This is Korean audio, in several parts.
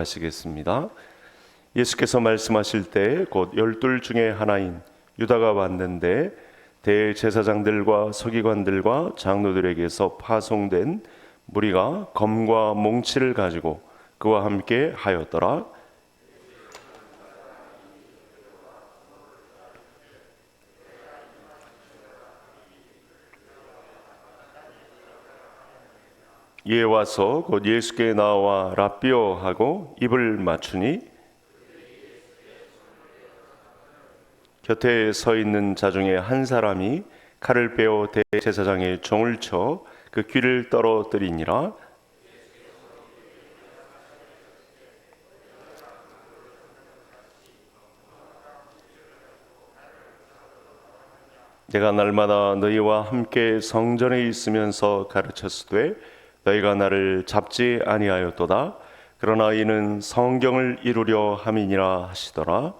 하시겠습니다. 예수께서 말씀하실 때 곧 12 중에 하나인 유다가 왔는데 대제사장들과 서기관들과 장로들에게서 파송된 무리가 검과 몽치를 가지고 그와 함께 하였더라. 이에 와서 곧 예수께 나와 랍비여 하고 입을 맞추니 곁에 서 있는 자 중에 한 사람이 칼을 빼어 대제사장의 종을 쳐 그 귀를 떨어뜨리니라. 내가 날마다 너희와 함께 성전에 있으면서 가르쳤으되 너희가 나를 잡지 아니하였도다. 그러나 이는 성경을 이루려 함이니라 하시더라.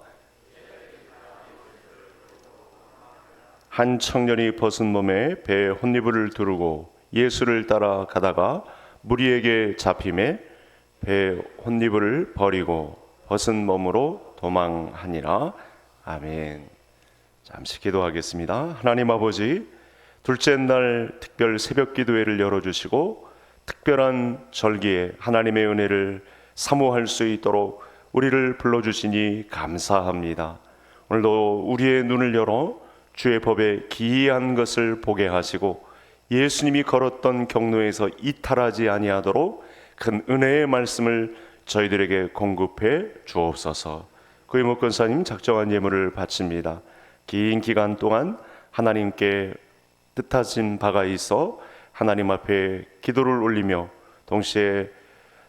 한 청년이 벗은 몸에 배에 혼니부를 두르고 예수를 따라 가다가 무리에게 잡힘에 배에 혼니부를 버리고 벗은 몸으로 도망하니라. 아멘. 잠시 기도하겠습니다. 하나님 아버지, 둘째 날 특별 새벽 기도회를 열어주시고 특별한 절기에 하나님의 은혜를 사모할 수 있도록 우리를 불러주시니 감사합니다. 오늘도 우리의 눈을 열어 주의 법에 기이한 것을 보게 하시고 예수님이 걸었던 경로에서 이탈하지 아니하도록 큰 은혜의 말씀을 저희들에게 공급해 주옵소서. 구유목 권사님 작정한 예물을 바칩니다. 긴 기간 동안 하나님께 뜻하신 바가 있어 하나님 앞에 기도를 올리며 동시에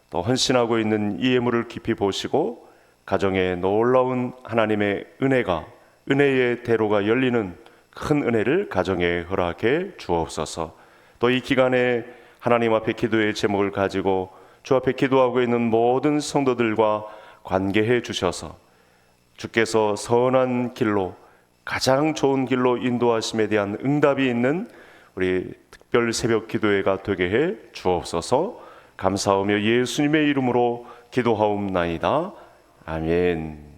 또 헌신하고 있는 이 예물을 깊이 보시고 가정에 놀라운 하나님의 은혜의 대로가 열리는 큰 은혜를 가정에 허락해 주옵소서. 또 이 기간에 하나님 앞에 기도의 제목을 가지고 주 앞에 기도하고 있는 모든 성도들과 관계해 주셔서 주께서 선한 길로, 가장 좋은 길로 인도하심에 대한 응답이 있는 우리 특별 새벽 기도회가 되게 해 주옵소서. 감사하며 예수님의 이름으로 기도하옵나이다. 아멘.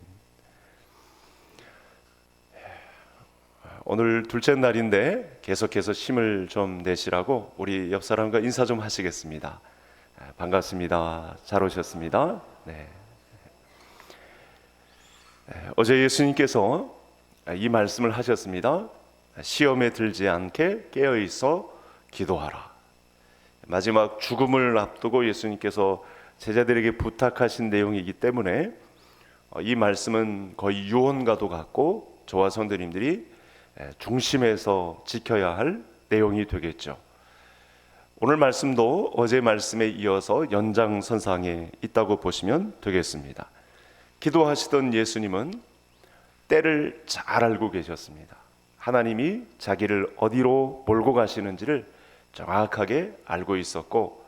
오늘 둘째 날인데 계속해서 힘을 좀 내시라고 우리 옆 사람과 인사 좀 하시겠습니다. 반갑습니다. 잘 오셨습니다. 네. 어제 예수님께서 이 말씀을 하셨습니다. 시험에 들지 않게 깨어 있어 기도하라. 마지막 죽음을 앞두고 예수님께서 제자들에게 부탁하신 내용이기 때문에 이 말씀은 거의 유언과도 같고 저와 성도님들이 중심에서 지켜야 할 내용이 되겠죠. 오늘 말씀도 어제 말씀에 이어서 연장선상에 있다고 보시면 되겠습니다. 기도하시던 예수님은 때를 잘 알고 계셨습니다. 하나님이 자기를 어디로 몰고 가시는지를 정확하게 알고 있었고,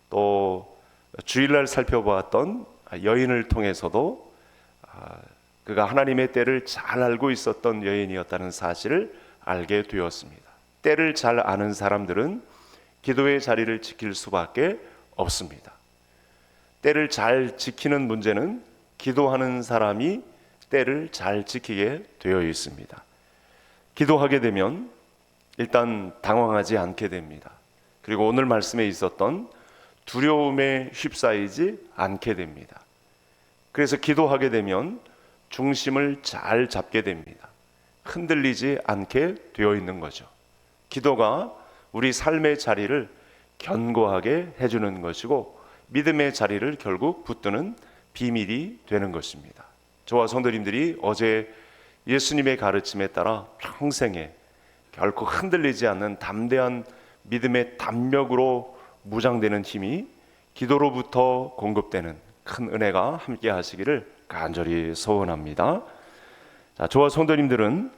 또 주일날 살펴보았던 여인을 통해서도 그가 하나님의 때를 잘 알고 있었던 여인이었다는 사실을 알게 되었습니다. 때를 잘 아는 사람들은 기도의 자리를 지킬 수밖에 없습니다. 때를 잘 지키는 문제는 기도하는 사람이 때를 잘 지키게 되어 있습니다. 기도하게 되면 일단 당황하지 않게 됩니다. 그리고 오늘 말씀에 있었던 두려움에 휩싸이지 않게 됩니다. 그래서 기도하게 되면 중심을 잘 잡게 됩니다. 흔들리지 않게 되어 있는 거죠. 기도가 우리 삶의 자리를 견고하게 해주는 것이고 믿음의 자리를 결국 붙드는 비밀이 되는 것입니다. 저와 성도님들이 어제 예수님의 가르침에 따라 평생에 결코 흔들리지 않는 담대한 믿음의 담력으로 무장되는 힘이 기도로부터 공급되는 큰 은혜가 함께 하시기를 간절히 소원합니다. 자, 저와 성도님들은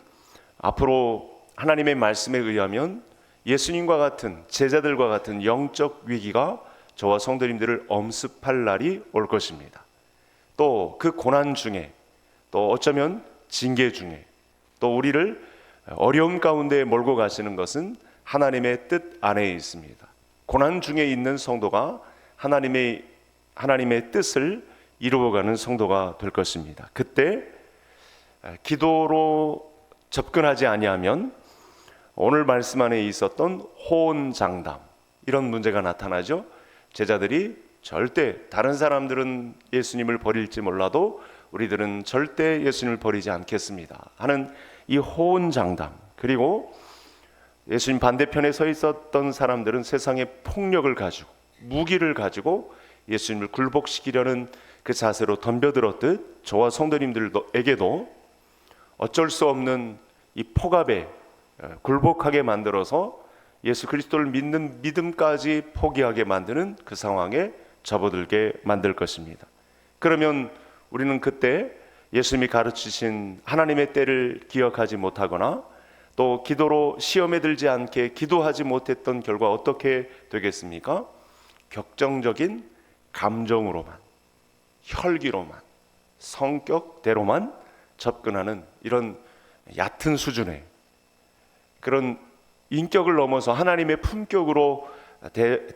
앞으로 하나님의 말씀에 의하면 예수님과 같은 제자들과 같은 영적 위기가 저와 성도님들을 엄습할 날이 올 것입니다. 또 그 고난 중에, 또 어쩌면 징계 중에, 또 우리를 어려움 가운데 몰고 가시는 것은 하나님의 뜻 안에 있습니다. 고난 중에 있는 성도가 하나님의 뜻을 이루어가는 성도가 될 것입니다. 그때 기도로 접근하지 아니하면 오늘 말씀 안에 있었던 호언장담, 이런 문제가 나타나죠. 제자들이 절대, 다른 사람들은 예수님을 버릴지 몰라도 우리들은 절대 예수님을 버리지 않겠습니다 하는 이 호언장담, 그리고 예수님 반대편에 서 있었던 사람들은 세상의 폭력을 가지고, 무기를 가지고 예수님을 굴복시키려는 그 자세로 덤벼들었듯 저와 성도님들에게도 어쩔 수 없는 이 폭압에 굴복하게 만들어서 예수 그리스도를 믿는 믿음까지 포기하게 만드는 그 상황에 접어들게 만들 것입니다. 그러면 우리는 그때 예수님이 가르치신 하나님의 때를 기억하지 못하거나 또 기도로 시험에 들지 않게 기도하지 못했던 결과 어떻게 되겠습니까? 격정적인 감정으로만, 혈기로만, 성격대로만 접근하는 이런 얕은 수준의 그런 인격을 넘어서 하나님의 품격으로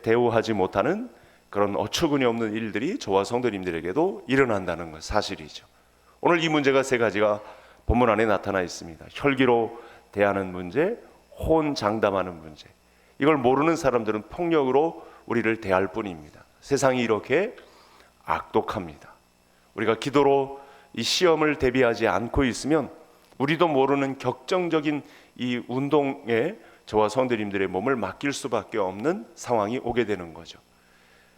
대우하지 못하는 그런 어처구니 없는 일들이 저와 성도님들에게도 일어난다는 것, 사실이죠. 오늘 이 문제가 세 가지가 본문 안에 나타나 있습니다. 혈기로 대하는 문제, 호언장담하는 문제. 이걸 모르는 사람들은 폭력으로 우리를 대할 뿐입니다. 세상이 이렇게 악독합니다. 우리가 기도로 이 시험을 대비하지 않고 있으면 우리도 모르는 격정적인 이 운동에 저와 성도님들의 몸을 맡길 수밖에 없는 상황이 오게 되는 거죠.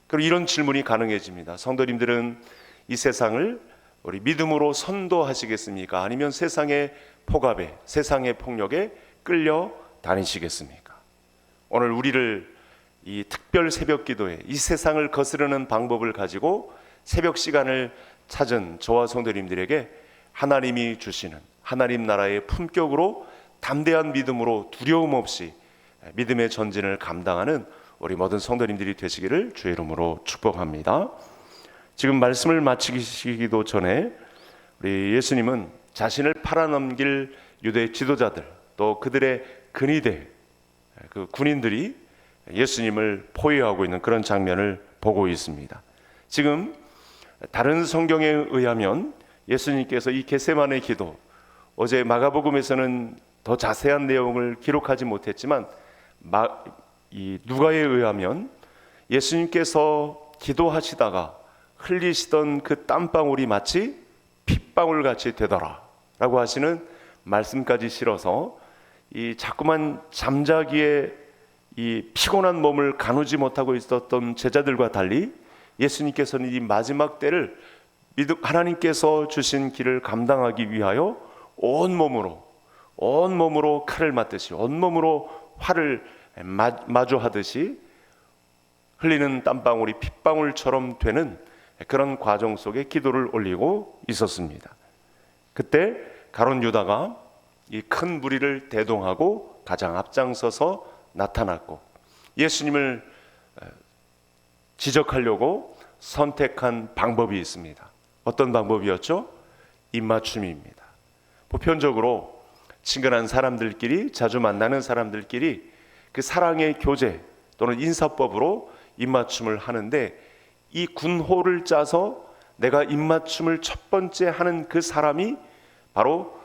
그리고 이런 질문이 가능해집니다. 성도님들은 이 세상을 우리 믿음으로 선도하시겠습니까? 아니면 세상의 폭압에, 세상의 폭력에 끌려 다니시겠습니까? 오늘 우리를 이 특별 새벽 기도에 이 세상을 거스르는 방법을 가지고 새벽 시간을 찾은 저와 성도님들에게 하나님이 주시는 하나님 나라의 품격으로 담대한 믿음으로 두려움 없이 믿음의 전진을 감당하는 우리 모든 성도님들이 되시기를 주의 이름으로 축복합니다. 지금 말씀을 마치기도 전에 우리 예수님은 자신을 팔아넘길 유대 지도자들 또 그들의 근위대 그 군인들이 예수님을 포위하고 있는 그런 장면을 보고 있습니다. 지금 다른 성경에 의하면 예수님께서 이 겟세마네 기도, 어제 마가복음에서는 더 자세한 내용을 기록하지 못했지만 이 누가에 의하면 예수님께서 기도하시다가 흘리시던 그 땀방울이 마치 핏방울같이 되더라 라고 하시는 말씀까지 실어서 이 자꾸만 잠자기에 이 피곤한 몸을 가누지 못하고 있었던 제자들과 달리 예수님께서는 이 마지막 때를 하나님께서 주신 길을 감당하기 위하여 온몸으로 칼을 맞듯이 온몸으로 화를 마주하듯이 흘리는 땀방울이 핏방울처럼 되는 그런 과정 속에 기도를 올리고 있었습니다. 그때 가룟 유다가 이 큰 무리를 대동하고 가장 앞장서서 나타났고 예수님을 지적하려고 선택한 방법이 있습니다. 어떤 방법이었죠? 입맞춤입니다. 보편적으로 친근한 사람들끼리, 자주 만나는 사람들끼리 그 사랑의 교제 또는 인사법으로 입맞춤을 하는데 이 군호를 짜서 내가 입맞춤을 첫 번째 하는 그 사람이 바로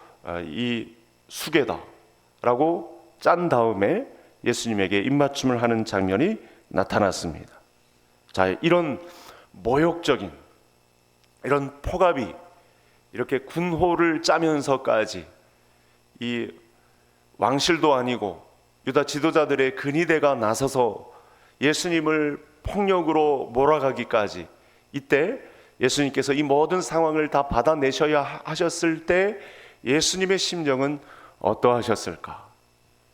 이 수계다라고 짠 다음에 예수님에게 입맞춤을 하는 장면이 나타났습니다. 자, 이런 모욕적인 이런 폭압이 이렇게 군호를 짜면서까지 이 왕실도 아니고 유다 지도자들의 근위대가 나서서 예수님을 폭력으로 몰아가기까지, 이때 예수님께서 이 모든 상황을 다 받아내셔야 하셨을 때 예수님의 심정은 어떠하셨을까?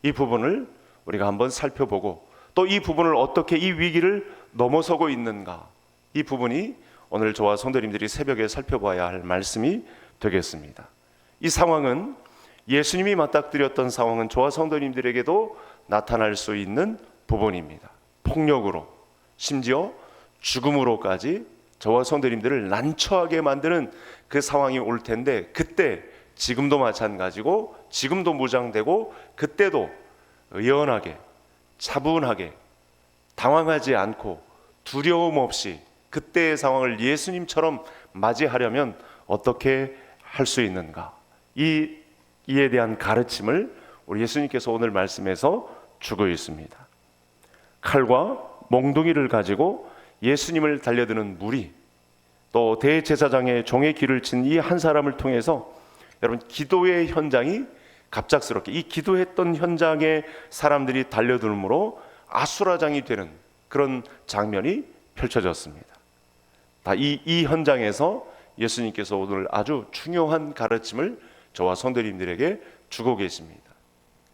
이 부분을 우리가 한번 살펴보고 또 이 부분을 어떻게 이 위기를 넘어서고 있는가, 이 부분이 오늘 저와 성도님들이 새벽에 살펴봐야 할 말씀이 되겠습니다. 이 상황은 예수님이 맞닥뜨렸던 상황은 저와 성도님들에게도 나타날 수 있는 부분입니다. 폭력으로 심지어 죽음으로까지 저와 성도님들을 난처하게 만드는 그 상황이 올 텐데, 그때 지금도 마찬가지고 지금도 무장되고 그때도 의연하게 차분하게 당황하지 않고 두려움 없이 그때의 상황을 예수님처럼 맞이하려면 어떻게 할 수 있는가? 이에 대한 가르침을 우리 예수님께서 오늘 말씀에서 주고 있습니다. 칼과 몽둥이를 가지고 예수님을 달려드는 무리, 또 대제사장의 종의 귀를 친 이 한 사람을 통해서 여러분, 기도의 현장이 갑작스럽게 이 기도했던 현장에 사람들이 달려들므로 아수라장이 되는 그런 장면이 펼쳐졌습니다. 이 현장에서 예수님께서 오늘 아주 중요한 가르침을 저와 성도님들에게 주고 계십니다.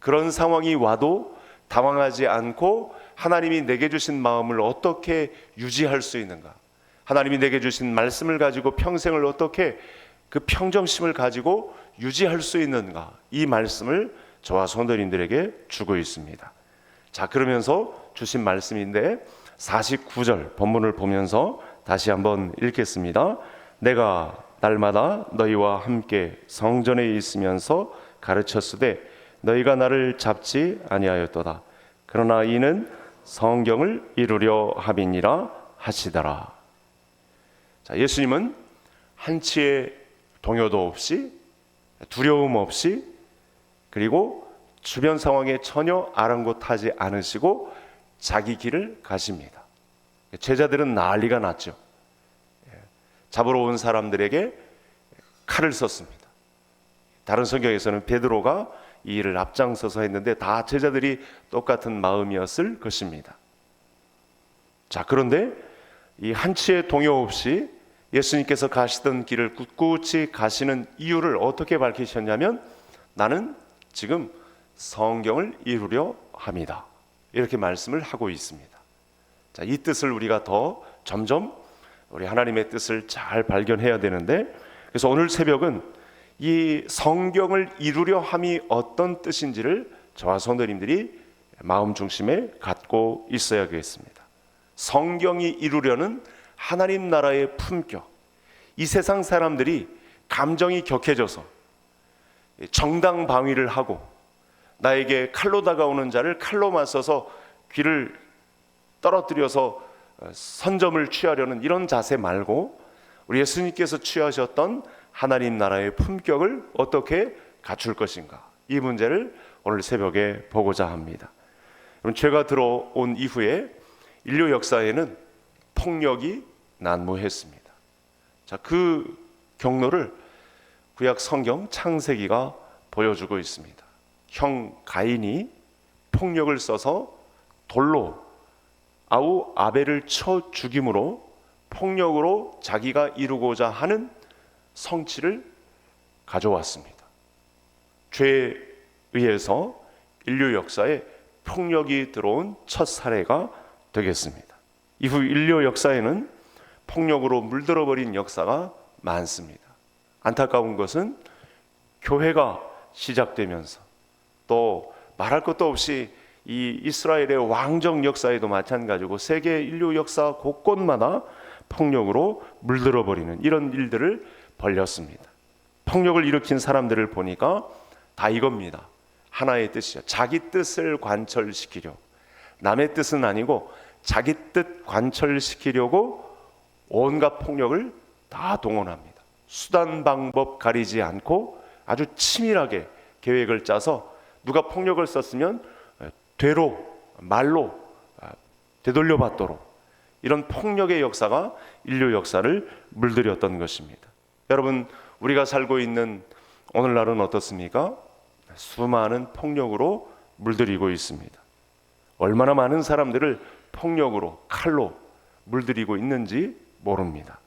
그런 상황이 와도 당황하지 않고 하나님이 내게 주신 마음을 어떻게 유지할 수 있는가, 하나님이 내게 주신 말씀을 가지고 평생을 어떻게 그 평정심을 가지고 유지할 수 있는가, 이 말씀을 저와 성도님들에게 주고 있습니다. 자, 그러면서 주신 말씀인데 49절 본문을 보면서 다시 한번 읽겠습니다. 내가 날마다 너희와 함께 성전에 있으면서 가르쳤으되 너희가 나를 잡지 아니하였도다. 그러나 이는 성경을 이루려 함이니라 하시더라. 자, 예수님은 한치의 동요도 없이, 두려움 없이, 그리고 주변 상황에 전혀 아랑곳하지 않으시고 자기 길을 가십니다. 제자들은 난리가 났죠. 잡으러 온 사람들에게 칼을 썼습니다. 다른 성경에서는 베드로가 이 일을 앞장서서 했는데 다 제자들이 똑같은 마음이었을 것입니다. 자, 그런데 이 한치의 동요 없이 예수님께서 가시던 길을 꿋꿋이 가시는 이유를 어떻게 밝히셨냐면, 나는 지금 성경을 이루려 합니다, 이렇게 말씀을 하고 있습니다. 자, 이 뜻을 우리가 더 점점 우리 하나님의 뜻을 잘 발견해야 되는데, 그래서 오늘 새벽은 이 성경을 이루려 함이 어떤 뜻인지를 저와 성도님들이 마음 중심에 갖고 있어야겠습니다. 성경이 이루려는 하나님 나라의 품격, 이 세상 사람들이 감정이 격해져서 정당방위를 하고 나에게 칼로 다가오는 자를 칼로 맞서서 귀를 떨어뜨려서 선점을 취하려는 이런 자세 말고, 우리 예수님께서 취하셨던 하나님 나라의 품격을 어떻게 갖출 것인가, 이 문제를 오늘 새벽에 보고자 합니다. 죄가 들어온 이후에 인류 역사에는 폭력이 난무했습니다. 자, 그 경로를 구약 성경 창세기가 보여주고 있습니다. 형 가인이 폭력을 써서 돌로 아우 아벨을 쳐 죽임으로 폭력으로 자기가 이루고자 하는 성취를 가져왔습니다. 죄에 의해서 인류 역사에 폭력이 들어온 첫 사례가 되겠습니다. 이후 인류 역사에는 폭력으로 물들어버린 역사가 많습니다. 안타까운 것은 교회가 시작되면서 또 말할 것도 없이 이 이스라엘의 왕정 역사에도 마찬가지고 세계 인류 역사 곳곳마다 폭력으로 물들어버리는 이런 일들을 벌였습니다. 폭력을 일으킨 사람들을 보니까 다 이겁니다. 하나의 뜻이죠. 자기 뜻을 관철시키려고, 남의 뜻은 아니고 자기 뜻 관철시키려고 온갖 폭력을 다 동원합니다. 수단 방법 가리지 않고 아주 치밀하게 계획을 짜서 누가 폭력을 썼으면 되로 말로 되돌려받도록, 이런 폭력의 역사가 인류 역사를 물들였던 것입니다. 여러분, 우리가 살고 있는 오늘날은 어떻습니까? 수많은 폭력으로 물들이고 있습니다. 얼마나 많은 사람들을 폭력으로, 칼로 물들이고 있는지 모릅니다.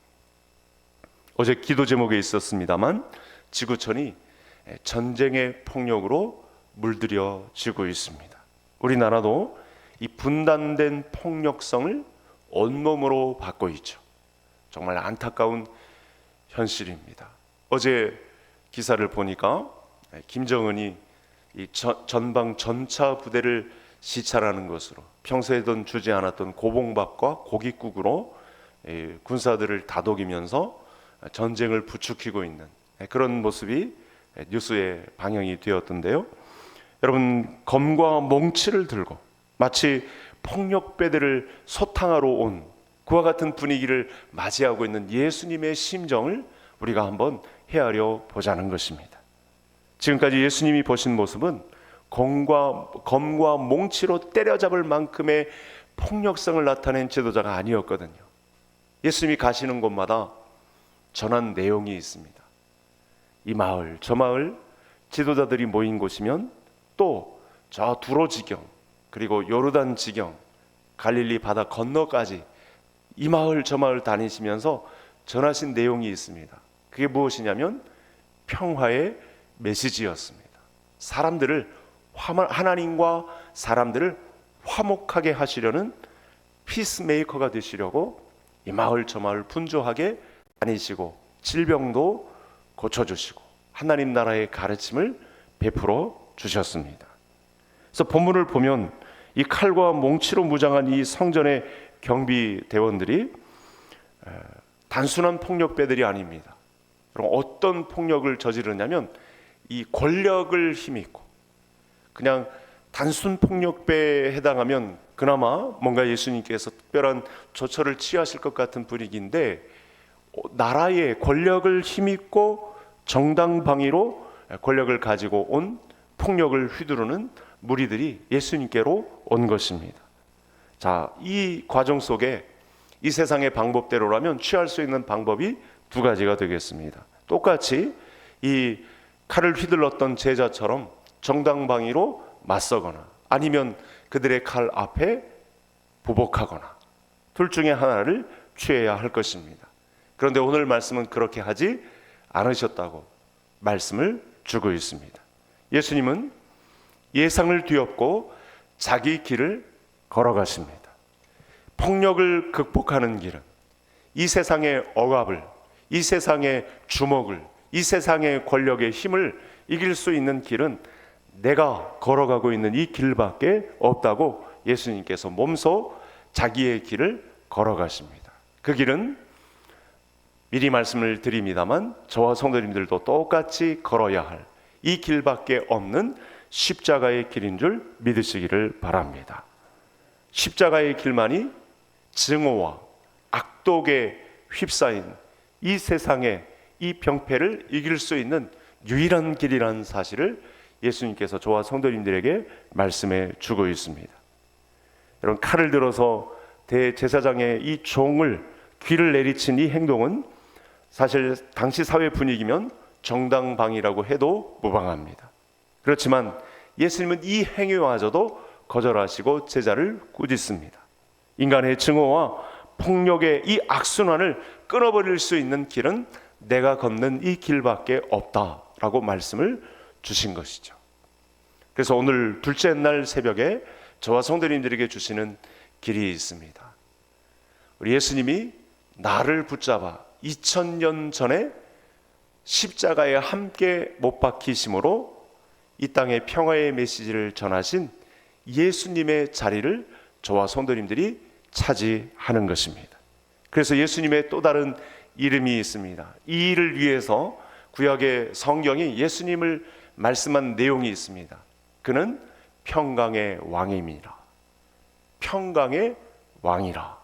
어제 기도 제목에 있었습니다만 지구촌이 전쟁의 폭력으로 물들여지고 있습니다. 우리나라도 이 분단된 폭력성을 온몸으로 받고 있죠. 정말 안타까운 현실입니다. 어제 기사를 보니까 김정은이 이 전방 전차 부대를 시찰하는 것으로 평소에도 주지 않았던 고봉밥과 고깃국으로 군사들을 다독이면서 전쟁을 부추기고 있는 그런 모습이 뉴스에 방영이 되었던데요. 여러분, 검과 몽치를 들고 마치 폭력배들을 소탕하러 온 그와 같은 분위기를 맞이하고 있는 예수님의 심정을 우리가 한번 헤아려 보자는 것입니다. 지금까지 예수님이 보신 모습은 검과 몽치로 때려잡을 만큼의 폭력성을 나타낸 지도자가 아니었거든요. 예수님이 가시는 곳마다 전한 내용이 있습니다. 이 마을, 저 마을, 지도자들이 모인 곳이면 또 저 두로 지경, 그리고 요르단 지경, 갈릴리 바다 건너까지 이 마을 저 마을 다니시면서 전하신 내용이 있습니다. 그게 무엇이냐면 평화의 메시지였습니다. 사람들을 하나님과 사람들을 화목하게 하시려는 피스메이커가 되시려고 이 마을 저 마을 분주하게 다니시고 질병도 고쳐주시고 하나님 나라의 가르침을 베풀어 주셨습니다. 그래서 본문을 보면 이 칼과 몽치로 무장한 이 성전의 경비대원들이 단순한 폭력배들이 아닙니다. 그럼 어떤 폭력을 저지르냐면 이 권력을 힘입고, 그냥 단순 폭력배에 해당하면 그나마 뭔가 예수님께서 특별한 조처를 취하실 것 같은 분위기인데, 나라의 권력을 힘입고 정당방위로 권력을 가지고 온 폭력을 휘두르는 무리들이 예수님께로 온 것입니다. 자, 이 과정 속에 이 세상의 방법대로라면 취할 수 있는 방법이 두 가지가 되겠습니다. 똑같이 이 칼을 휘둘렀던 제자처럼 정당방위로 맞서거나 아니면 그들의 칼 앞에 보복하거나 둘 중에 하나를 취해야 할 것입니다. 그런데 오늘 말씀은 그렇게 하지 않으셨다고 말씀을 주고 있습니다. 예수님은 예상을 뒤엎고 자기 길을 걸어가십니다. 폭력을 극복하는 길은, 이 세상의 억압을, 이 세상의 주먹을, 이 세상의 권력의 힘을 이길 수 있는 길은 내가 걸어가고 있는 이 길밖에 없다고 예수님께서 몸소 자기의 길을 걸어가십니다. 그 길은 미리 말씀을 드립니다만 저와 성도님들도 똑같이 걸어야 할 이 길밖에 없는 십자가의 길인 줄 믿으시기를 바랍니다. 십자가의 길만이 증오와 악독에 휩싸인 이 세상의 이 병폐를 이길 수 있는 유일한 길이라는 사실을 예수님께서 저와 성도님들에게 말씀해 주고 있습니다. 여러분, 칼을 들어서 대제사장의 이 종을 귀를 내리친 이 행동은 사실 당시 사회 분위기면 정당방위라고 해도 무방합니다. 그렇지만 예수님은 이 행위마저도 거절하시고 제자를 꾸짖습니다. 인간의 증오와 폭력의 이 악순환을 끊어버릴 수 있는 길은 내가 걷는 이 길밖에 없다라고 말씀을 주신 것이죠. 그래서 오늘 둘째 날 새벽에 저와 성도님들에게 주시는 길이 있습니다. 우리 예수님이 나를 붙잡아 2000년 전에 십자가에 함께 못 박히심으로 이 땅에 평화의 메시지를 전하신 예수님의 자리를 저와 성도님들이 차지하는 것입니다. 그래서 예수님의 또 다른 이름이 있습니다. 이 일을 위해서 구약의 성경이 예수님을 말씀한 내용이 있습니다. 그는 평강의 왕입니다. 평강의 왕이라.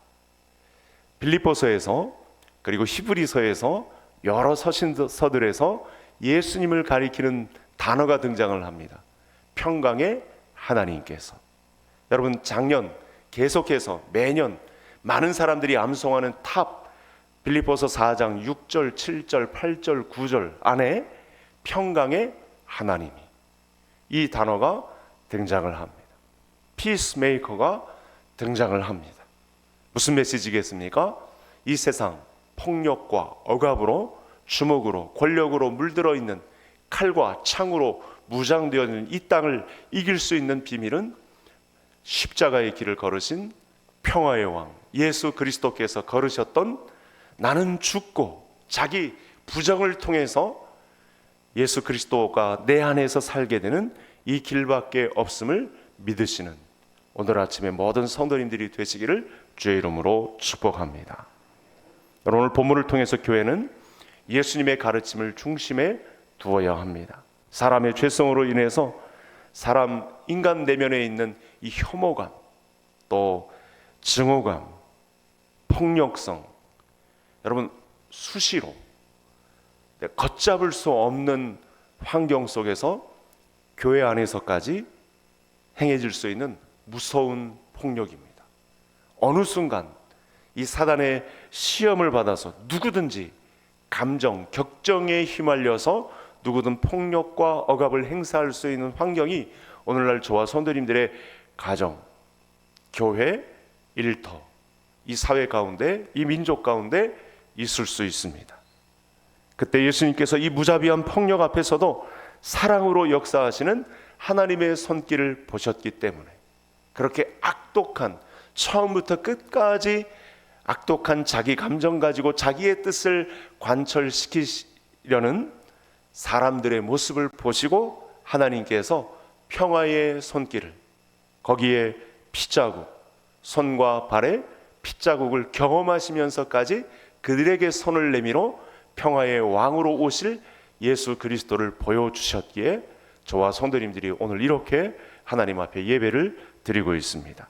빌립보서에서 그리고 히브리서에서 여러 서신서들에서 예수님을 가리키는 단어가 등장을 합니다. 평강의 하나님께서. 여러분, 작년 계속해서 매년 많은 사람들이 암송하는 탑 빌립보서 4장 6절, 7절, 8절, 9절 안에 평강의 하나님이, 이 단어가 등장을 합니다. 피스메이커가 등장을 합니다. 무슨 메시지겠습니까? 이 세상 폭력과 억압으로, 주먹으로, 권력으로 물들어 있는, 칼과 창으로 무장되어 있는 이 땅을 이길 수 있는 비밀은 십자가의 길을 걸으신 평화의 왕 예수 그리스도께서 걸으셨던, 나는 죽고 자기 부정을 통해서 예수 그리스도가 내 안에서 살게 되는 이 길밖에 없음을 믿으시는 오늘 아침에 모든 성도님들이 되시기를 주의 이름으로 축복합니다. 오늘 본문을 통해서 교회는 예수님의 가르침을 중심에 두어야 합니다. 사람의 죄성으로 인해서 인간 내면에 있는 이 혐오감, 또 증오감, 폭력성, 여러분 수시로 걷잡을 수 없는 환경 속에서 교회 안에서까지 행해질 수 있는 무서운 폭력입니다. 어느 순간 이 사단의 시험을 받아서 누구든지 감정, 격정에 휘말려서 누구든 폭력과 억압을 행사할 수 있는 환경이 오늘날 저와 성도님들의 가정, 교회, 일터, 이 사회 가운데, 이 민족 가운데 있을 수 있습니다. 그때 예수님께서 이 무자비한 폭력 앞에서도 사랑으로 역사하시는 하나님의 손길을 보셨기 때문에 그렇게 악독한, 처음부터 끝까지 악독한 자기 감정 가지고 자기의 뜻을 관철시키려는 사람들의 모습을 보시고 하나님께서 평화의 손길을, 거기에 핏자국, 손과 발에 핏자국을 경험하시면서까지 그들에게 손을 내밀어 평화의 왕으로 오실 예수 그리스도를 보여주셨기에 저와 성도님들이 오늘 이렇게 하나님 앞에 예배를 드리고 있습니다.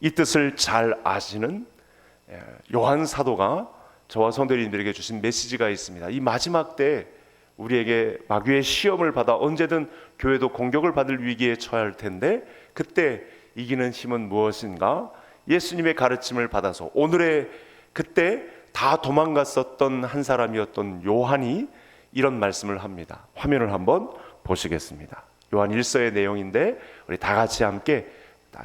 이 뜻을 잘 아시는 요한 사도가 저와 성도님들에게 주신 메시지가 있습니다. 이 마지막 때 우리에게 마귀의 시험을 받아 언제든 교회도 공격을 받을 위기에 처할 텐데 그때 이기는 힘은 무엇인가? 예수님의 가르침을 받아서 오늘의 그때 다 도망갔었던 한 사람이었던 요한이 이런 말씀을 합니다. 화면을 한번 보시겠습니다. 요한 1서의 내용인데 우리 다 같이 함께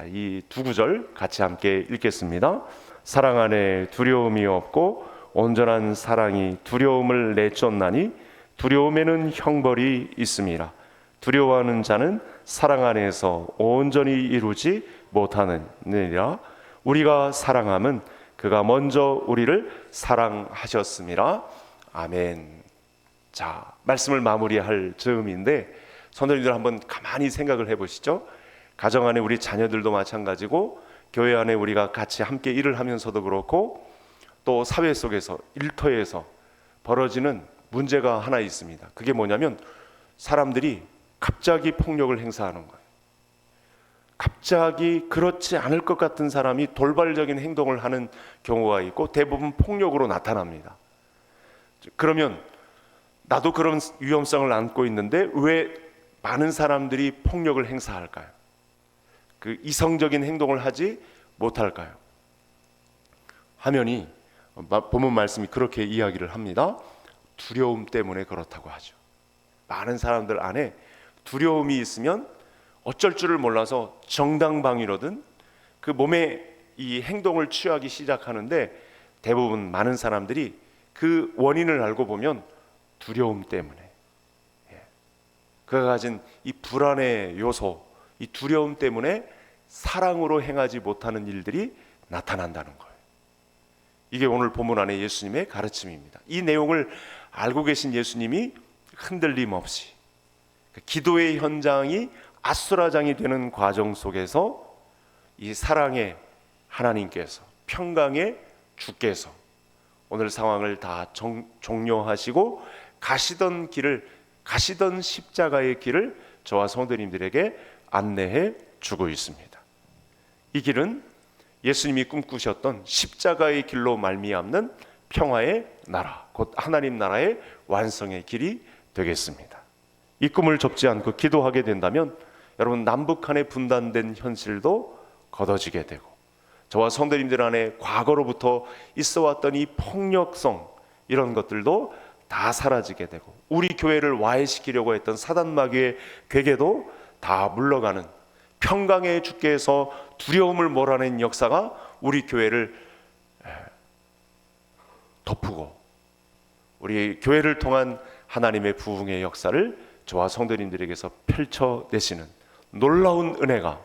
이 두 구절 같이 함께 읽겠습니다. 사랑 안에 두려움이 없고 온전한 사랑이 두려움을 내쫓나니 두려움에는 형벌이 있음이라. 두려워하는 자는 사랑 안에서 온전히 이루지 못하느니라. 우리가 사랑함은 그가 먼저 우리를 사랑하셨음이라. 아멘. 자, 말씀을 마무리할 즈음인데 성도님들 한번 가만히 생각을 해보시죠. 가정 안에 우리 자녀들도 마찬가지고 교회 안에 우리가 같이 함께 일을 하면서도 그렇고 또 사회 속에서 일터에서 벌어지는 문제가 하나 있습니다. 그게 뭐냐면 사람들이 갑자기 폭력을 행사하는 거예요. 갑자기 그렇지 않을 것 같은 사람이 돌발적인 행동을 하는 경우가 있고 대부분 폭력으로 나타납니다. 그러면 나도 그런 위험성을 안고 있는데 왜 많은 사람들이 폭력을 행사할까요? 그 이성적인 행동을 하지 못할까요? 화면이 본문 말씀이 그렇게 이야기를 합니다. 두려움 때문에 그렇다고 하죠. 많은 사람들 안에 두려움이 있으면 어쩔 줄을 몰라서 정당방위로든 그 몸에 이 행동을 취하기 시작하는데 대부분 많은 사람들이 그 원인을 알고 보면 두려움 때문에 그가 가진 이 불안의 요소, 이 두려움 때문에 사랑으로 행하지 못하는 일들이 나타난다는 거예요. 이게 오늘 본문 안에 예수님의 가르침입니다. 이 내용을 알고 계신 예수님이 흔들림 없이 기도의 현장이 아수라장이 되는 과정 속에서 이 사랑의 하나님께서, 평강의 주께서 오늘 상황을 다 종료하시고 가시던 길을, 가시던 십자가의 길을 저와 성도님들에게 안내해 주고 있습니다. 이 길은 예수님이 꿈꾸셨던 십자가의 길로 말미암는 평화의 나라, 곧 하나님 나라의 완성의 길이 되겠습니다. 이 꿈을 접지 않고 기도하게 된다면 여러분 남북한의 분단된 현실도 걷어지게 되고 저와 성도님들 안에 과거로부터 있어왔던 이 폭력성 이런 것들도 다 사라지게 되고 우리 교회를 와해시키려고 했던 사단 마귀의 괴계도 다 물러가는 평강의 주께서 두려움을 몰아낸 역사가 우리 교회를 덮고 우리 교회를 통한 하나님의 부흥의 역사를 저와 성도님들에게서 펼쳐내시는 놀라운 은혜가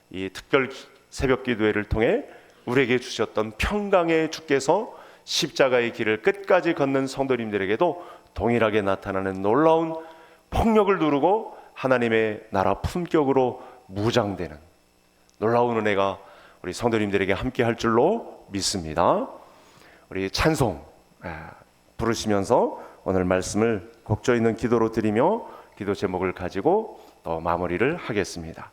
이 특별 새벽 기도회를 통해 우리에게 주셨던 평강의 주께서 십자가의 길을 끝까지 걷는 성도님들에게도 동일하게 나타나는 놀라운 폭력을 누르고 하나님의 나라 품격으로 무장되는 놀라운 은혜가 우리 성도님들에게 함께 할 줄로 믿습니다. 우리 찬송 부르시면서 오늘 말씀을 곡조 있는 기도로 드리며 기도 제목을 가지고 또 마무리를 하겠습니다.